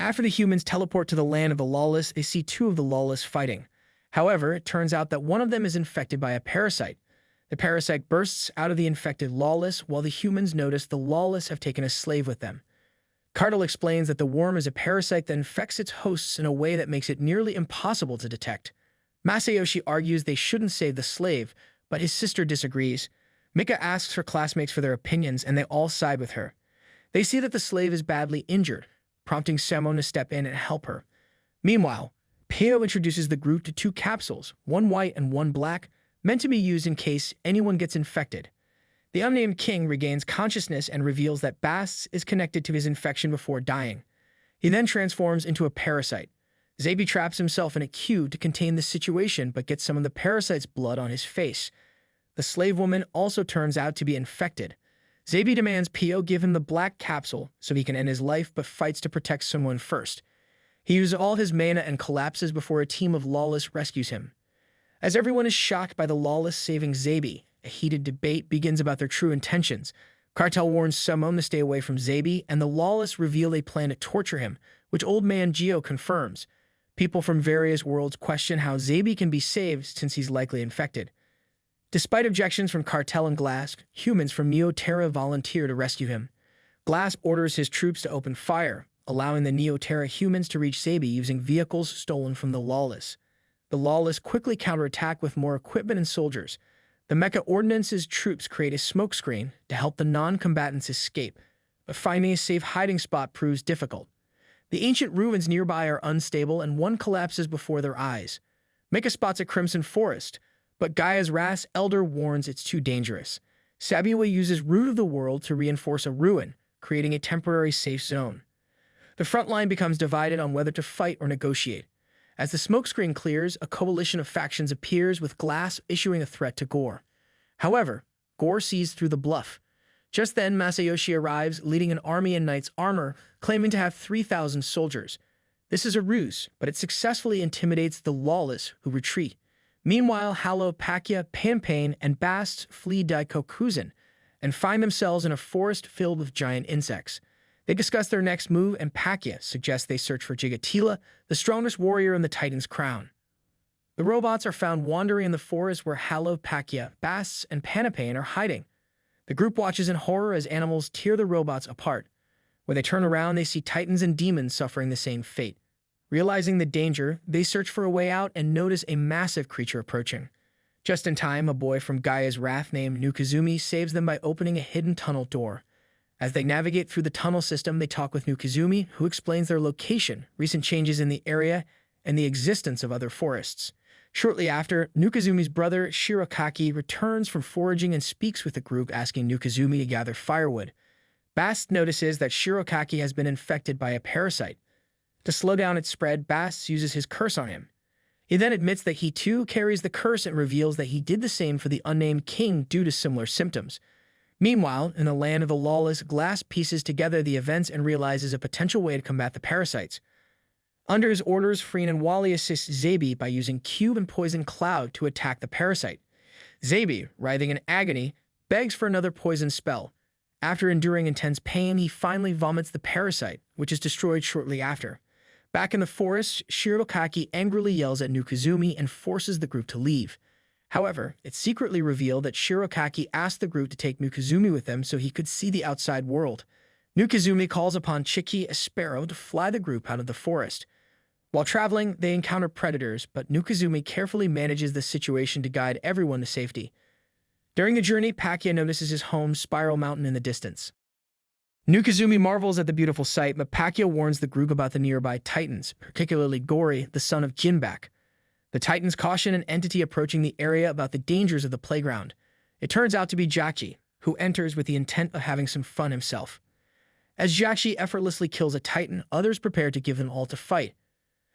After the humans teleport to the land of the lawless, they see two of the lawless fighting. However, it turns out that one of them is infected by a parasite. The parasite bursts out of the infected lawless, while the humans notice the lawless have taken a slave with them. Cardinal explains that the worm is a parasite that infects its hosts in a way that makes it nearly impossible to detect. Masayoshi argues they shouldn't save the slave, but his sister disagrees. Mika asks her classmates for their opinions, and they all side with her. They see that the slave is badly injured, prompting Samon to step in and help her. Meanwhile, Peo introduces the group to two capsules, one white and one black, meant to be used in case anyone gets infected. The unnamed king regains consciousness and reveals that Bast is connected to his infection before dying. He then transforms into a parasite. Zabi traps himself in a queue to contain the situation but gets some of the parasite's blood on his face. The slave woman also turns out to be infected. Zabi demands Pio give him the black capsule so he can end his life but fights to protect someone first. He uses all his mana and collapses before a team of lawless rescues him. As everyone is shocked by the lawless saving Zabi, a heated debate begins about their true intentions. Cartel warns Samon to stay away from Zabi, and the lawless reveal they plan to torture him, which Old Man Geo confirms. People from various worlds question how Zabi can be saved since he's likely infected. Despite objections from Cartel and Glass, humans from Neoterra volunteer to rescue him. Glass orders his troops to open fire, allowing the Neoterra humans to reach Zabi using vehicles stolen from the lawless. The lawless quickly counterattack with more equipment and soldiers. The Mecha Ordnance's troops create a smokescreen to help the non-combatants escape, but finding a safe hiding spot proves difficult. The ancient ruins nearby are unstable and one collapses before their eyes. Mecha spots a crimson forest, but Gaia's Ras Elder warns it's too dangerous. Sabiwa uses Root of the World to reinforce a ruin, creating a temporary safe zone. The front line becomes divided on whether to fight or negotiate. As the smokescreen clears, a coalition of factions appears with Glass issuing a threat to Gore. However, Gore sees through the bluff. Just then, Masayoshi arrives, leading an army in knight's armor, claiming to have 3,000 soldiers. This is a ruse, but it successfully intimidates the lawless, who retreat. Meanwhile, Halo, Pakya, Pain, and Bast flee Daikokuzen and find themselves in a forest filled with giant insects. They discuss their next move, and Pakya suggests they search for Jigatila, the strongest warrior in the Titan's crown. The robots are found wandering in the forest where Halo, Pakya, Basts, and Panapane are hiding. The group watches in horror as animals tear the robots apart. When they turn around, they see Titans and demons suffering the same fate. Realizing the danger, they search for a way out and notice a massive creature approaching. Just in time, a boy from Gaia's Wrath named Nukazumi saves them by opening a hidden tunnel door. As they navigate through the tunnel system, they talk with Nukazumi, who explains their location, recent changes in the area, and the existence of other forests. Shortly after, Nukazumi's brother, Shirokaki, returns from foraging and speaks with the group, asking Nukazumi to gather firewood. Bast notices that Shirokaki has been infected by a parasite. To slow down its spread, Bast uses his curse on him. He then admits that he too carries the curse and reveals that he did the same for the unnamed king due to similar symptoms. Meanwhile, in the land of the lawless, Glass pieces together the events and realizes a potential way to combat the parasites. Under his orders, Freen and Wally assist Zabi by using Cube and Poison Cloud to attack the parasite. Zabi, writhing in agony, begs for another poison spell. After enduring intense pain, he finally vomits the parasite, which is destroyed shortly after. Back in the forest, Shirokaki angrily yells at Nukazumi and forces the group to leave. However, it's secretly revealed that Shirokaki asked the group to take Nukazumi with them so he could see the outside world. Nukazumi calls upon Chiki, a sparrow, to fly the group out of the forest. While traveling, they encounter predators, but Nukazumi carefully manages the situation to guide everyone to safety. During the journey, Pakya notices his home, Spiral Mountain, in the distance. Nukazumi marvels at the beautiful sight, but Pakya warns the group about the nearby Titans, particularly Gori, the son of Jinbak. The Titans caution an entity approaching the area about the dangers of the playground. It turns out to be Jachi, who enters with the intent of having some fun himself. As Jachi effortlessly kills a Titan, others prepare to give them all to fight.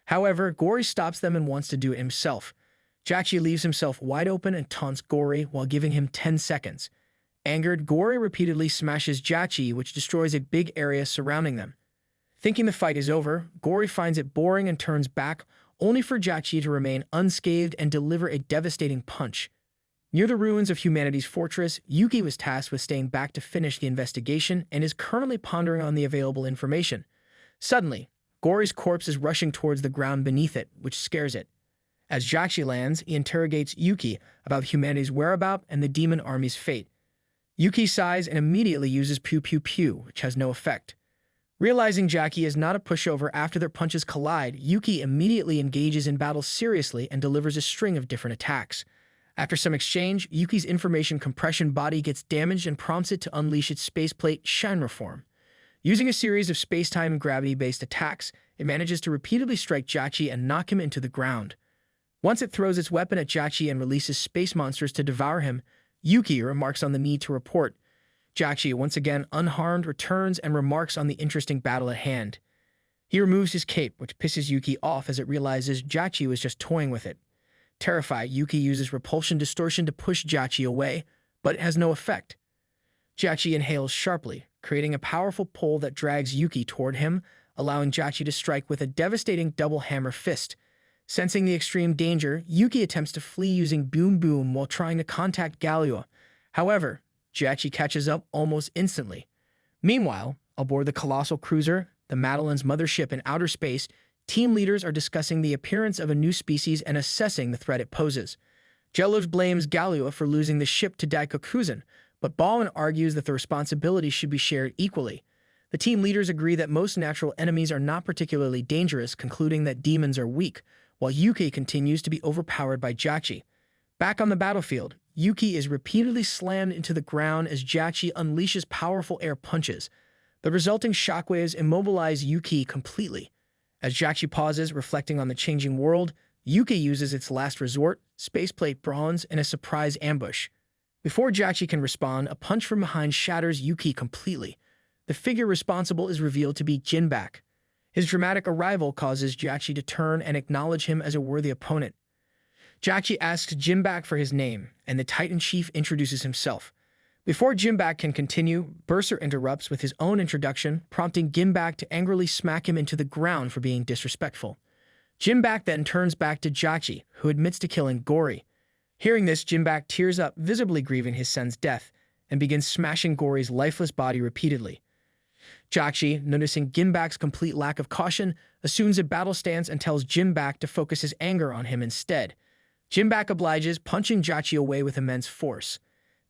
However, Gori stops them and wants to do it himself. Jachi leaves himself wide open and taunts Gori while giving him 10 seconds. Angered, Gori repeatedly smashes Jachi, which destroys a big area surrounding them. Thinking the fight is over, Gori finds it boring and turns back, only for Jachi to remain unscathed and deliver a devastating punch. Near the ruins of humanity's fortress, Yuki was tasked with staying back to finish the investigation and is currently pondering on the available information. Suddenly, Gory's corpse is rushing towards the ground beneath it, which scares it. As Jachi lands, he interrogates Yuki about humanity's whereabouts and the demon army's fate. Yuki sighs and immediately uses pew pew pew, which has no effect. Realizing Jackie is not a pushover after their punches collide, Yuki immediately engages in battle seriously and delivers a string of different attacks. After some exchange, Yuki's information compression body gets damaged and prompts it to unleash its spaceplate Shinra form. Using a series of space-time and gravity-based attacks, it manages to repeatedly strike Jachi and knock him into the ground. Once it throws its weapon at Jachi and releases space monsters to devour him, Yuki remarks on the need to report. Jachi, once again unharmed, returns and remarks on the interesting battle at hand. He removes his cape, which pisses Yuki off as it realizes Jachi was just toying with it. Terrified, Yuki uses repulsion distortion to push Jachi away, but it has no effect. Jachi inhales sharply, creating a powerful pull that drags Yuki toward him, allowing Jachi to strike with a devastating double hammer fist. Sensing the extreme danger, Yuki attempts to flee using Boom Boom while trying to contact Galua. However, Jachi catches up almost instantly. Meanwhile, aboard the colossal cruiser, the Madeline's mothership in outer space, team leaders are discussing the appearance of a new species and assessing the threat it poses. Jello blames Galua for losing the ship to Daikokuzen, but Baldwin argues that the responsibility should be shared equally. The team leaders agree that most natural enemies are not particularly dangerous, concluding that demons are weak, while Yuki continues to be overpowered by Jachi. Back on the battlefield, Yuki is repeatedly slammed into the ground as Jachi unleashes powerful air punches. The resulting shockwaves immobilize Yuki completely. As Jachi pauses, reflecting on the changing world, Yuki uses its last resort, spaceplate bronze, in a surprise ambush. Before Jachi can respond, a punch from behind shatters Yuki completely. The figure responsible is revealed to be Jinbak. His dramatic arrival causes Jachi to turn and acknowledge him as a worthy opponent. Jachi asks Jinbak for his name, and the Titan Chief introduces himself. Before Jinbak can continue, Bursar interrupts with his own introduction, prompting Jinbak to angrily smack him into the ground for being disrespectful. Jinbak then turns back to Jachi, who admits to killing Gory. Hearing this, Jinbak tears up, visibly grieving his son's death, and begins smashing Gory's lifeless body repeatedly. Jachi, noticing Jinbak's complete lack of caution, assumes a battle stance and tells Jinbak to focus his anger on him instead. Jinbak obliges, punching Jachi away with immense force.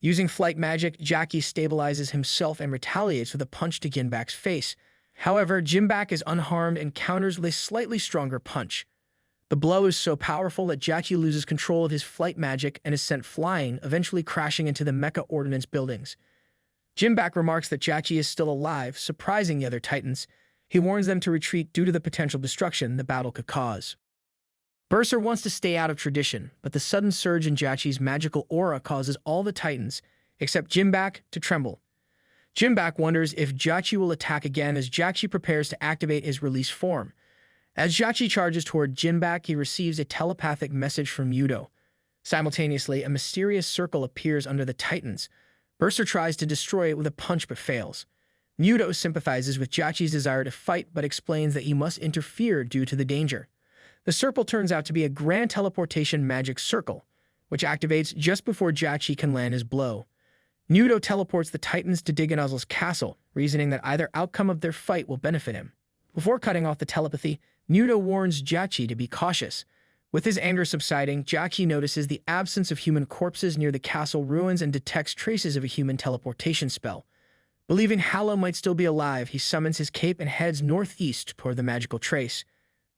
Using flight magic, Jachi stabilizes himself and retaliates with a punch to Jinbak's face. However, Jinbak is unharmed and counters with a slightly stronger punch. The blow is so powerful that Jachi loses control of his flight magic and is sent flying, eventually crashing into the Mecha Ordnance buildings. Jinbak remarks that Jachi is still alive, surprising the other Titans. He warns them to retreat due to the potential destruction the battle could cause. Bursar wants to stay out of tradition, but the sudden surge in Jachi's magical aura causes all the Titans, except Jinbak, to tremble. Jinbak wonders if Jachi will attack again as Jachi prepares to activate his release form. As Jachi charges toward Jinbak, he receives a telepathic message from Yudo. Simultaneously, a mysterious circle appears under the Titans. Bursar tries to destroy it with a punch but fails. Yudo sympathizes with Jachi's desire to fight but explains that he must interfere due to the danger. The circle turns out to be a grand teleportation magic circle, which activates just before Jachi can land his blow. Yudo teleports the Titans to Diganazel's castle, reasoning that either outcome of their fight will benefit him. Before cutting off the telepathy, Yudo warns Jachi to be cautious. With his anger subsiding, Jachi notices the absence of human corpses near the castle ruins and detects traces of a human teleportation spell. Believing Hala might still be alive, he summons his cape and heads northeast toward the magical trace.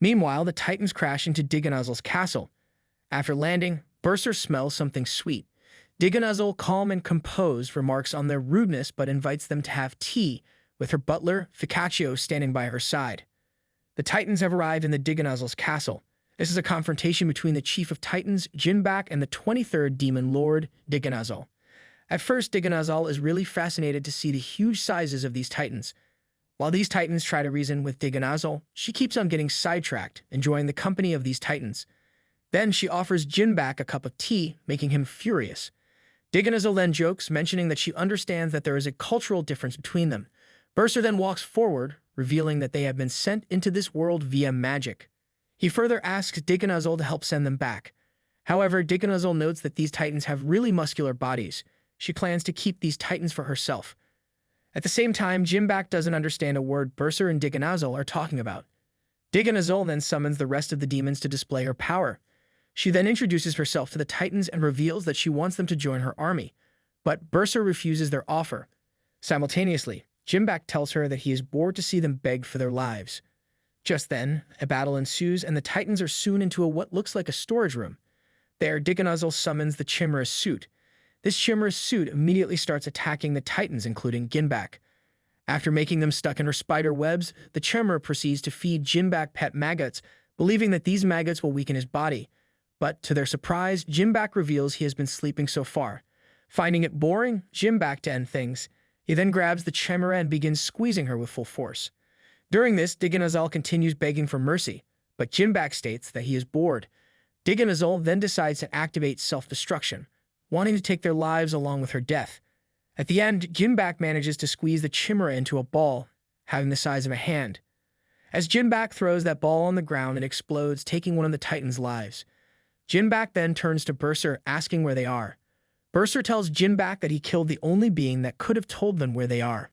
Meanwhile, the Titans crash into Diganazel's castle. After landing, Bursar smells something sweet. Diganazel, calm and composed, remarks on their rudeness but invites them to have tea, with her butler, Ficaccio, standing by her side. The Titans have arrived in the Diganazel's castle. This is a confrontation between the Chief of Titans, Jinbak, and the 23rd Demon Lord, Diganazel. At first, Diganazel is really fascinated to see the huge sizes of these Titans. While these Titans try to reason with Diganazel, she keeps on getting sidetracked, enjoying the company of these Titans. Then she offers Jinbak a cup of tea, making him furious. Diganazel then jokes, mentioning that she understands that there is a cultural difference between them. Bursar then walks forward, revealing that they have been sent into this world via magic. He further asks Diganazel to help send them back. However, Diganazel notes that these Titans have really muscular bodies. She plans to keep these Titans for herself. At the same time, Jinbak doesn't understand a word Bursar and Diganazel are talking about. Diganazol then summons the rest of the demons to display her power. She then introduces herself to the Titans and reveals that she wants them to join her army, but Bursa refuses their offer. Simultaneously, Jimbak tells her that he is bored to see them beg for their lives. Just then, a battle ensues and the Titans are soon into what looks like a storage room. There, Diganazol summons the Chimera suit. This Chimera suit immediately starts attacking the Titans, including Jinbak. After making them stuck in her spider webs, the Chimera proceeds to feed Jinbak pet maggots, believing that these maggots will weaken his body. But to their surprise, Jinbak reveals he has been sleeping so far. Finding it boring, Jinbak, to end things, he then grabs the Chimera and begins squeezing her with full force. During this, Diganazol continues begging for mercy, but Jinbak states that he is bored. Diganazol then decides to activate self-destruction, wanting to take their lives along with her death. At the end, Jinbak manages to squeeze the Chimera into a ball, having the size of a hand. As Jinbak throws that ball on the ground, it explodes, taking one of the Titans' lives. Jinbak then turns to Bursa, asking where they are. Bursa tells Jinbak that he killed the only being that could have told them where they are.